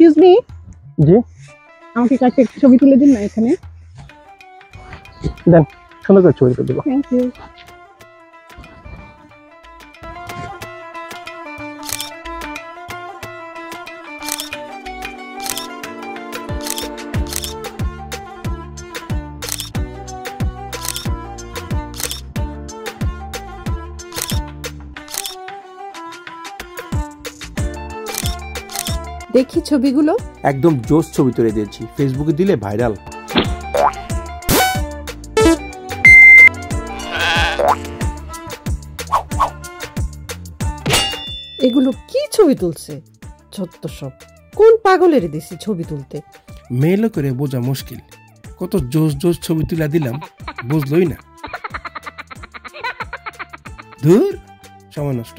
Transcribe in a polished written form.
Excuse me, জি আমাকে কয়েকটা ছবি তুলে দিন না এখানে। দেন, সুন্দর করে ছবি তুলে দেবো। Thank you. দেখি ছবিগুলো। একদম জোস ছবি তুলে দিয়েছি, ফেসবুকে দিলে ভাইরাল। এগুলো কি ছবি তুলছে? যত সব, কোন পাগলের দিছি ছবি তুলতে? মেইল করে বোঝা মুশকিল, কত জোস জোস ছবি তুলে দিলাম, বুঝলই না। ধুর, সময় নষ্ট।